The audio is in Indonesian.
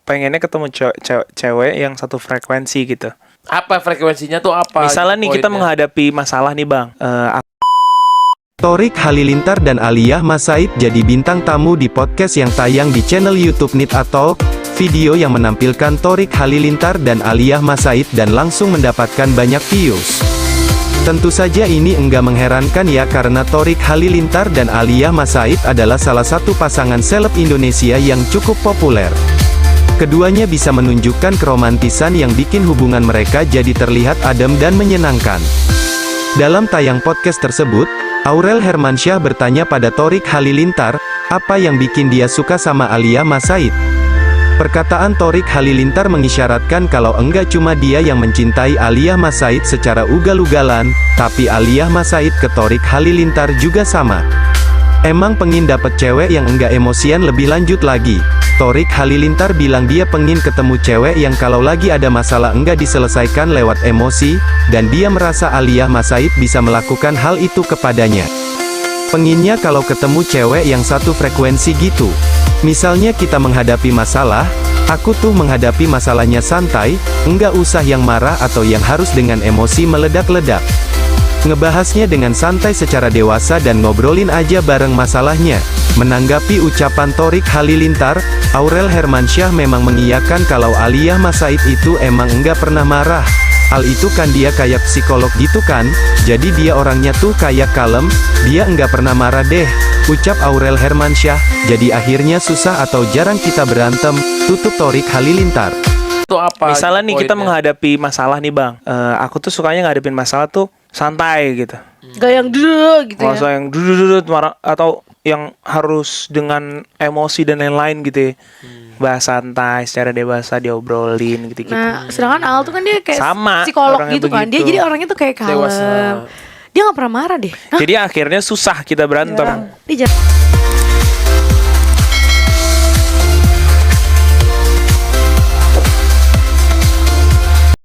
pengennya ketemu cewek yang satu frekuensi gitu. Apa frekuensinya tuh apa? Misalnya nih kita menghadapi masalah nih bang. Thorik Halilintar dan Aliyah Mas Said jadi bintang tamu di podcast yang tayang di channel YouTube Nita Talk. Video yang menampilkan Thorik Halilintar dan Aliyah Mas Said dan langsung mendapatkan banyak views. Tentu saja ini enggak mengherankan ya karena Thorik Halilintar dan Aliyah Mas Said adalah salah satu pasangan seleb Indonesia yang cukup populer. Keduanya bisa menunjukkan keromantisan yang bikin hubungan mereka jadi terlihat adem dan menyenangkan. Dalam tayang podcast tersebut, Aurel Hermansyah bertanya pada Thorik Halilintar, apa yang bikin dia suka sama Aliyah Mas Said? Perkataan Thorik Halilintar mengisyaratkan kalau enggak cuma dia yang mencintai Aliyah Mas Said secara ugal-ugalan, tapi Aliyah Mas Said ke Thorik Halilintar juga sama. Emang pengin dapet cewek yang enggak emosian lebih lanjut lagi. Thorik Halilintar bilang dia pengin ketemu cewek yang kalau lagi ada masalah enggak diselesaikan lewat emosi, dan dia merasa Aliyah Mas Said bisa melakukan hal itu kepadanya. Penginnya kalau ketemu cewek yang satu frekuensi gitu. Misalnya kita menghadapi masalah, aku tuh menghadapi masalahnya santai, enggak usah yang marah atau yang harus dengan emosi meledak-ledak. Ngebahasnya dengan santai secara dewasa dan ngobrolin aja bareng masalahnya. Menanggapi ucapan Thorik Halilintar, Aurel Hermansyah memang mengiyakan kalau Aliyah Mas Said itu emang enggak pernah marah. Hal itu kan dia kayak psikolog gitu kan, jadi dia orangnya tuh kayak kalem, dia enggak pernah marah deh, ucap Aurel Hermansyah. Jadi akhirnya susah atau jarang kita berantem, tutup Thorik Halilintar. Itu apa? Misalnya nih kita poinnya? menghadapi masalah nih bang. Aku tuh sukanya ngadepin masalah tuh santai gitu. Gak yang dulu gitu Nggak ya. usah yang dudut marah atau yang harus dengan emosi dan lain-lain gitu ya. Bahas santai, secara dewasa diobrolin gitu-gitu. Nah, sedangkan Al tuh kan dia kayak Sama, psikolog orangnya gitu kan. Dia begitu. jadi orangnya tuh kayak kalem. Dewasa. Dia gak pernah marah deh. Hah? Jadi akhirnya susah kita berantem. Dia jarang.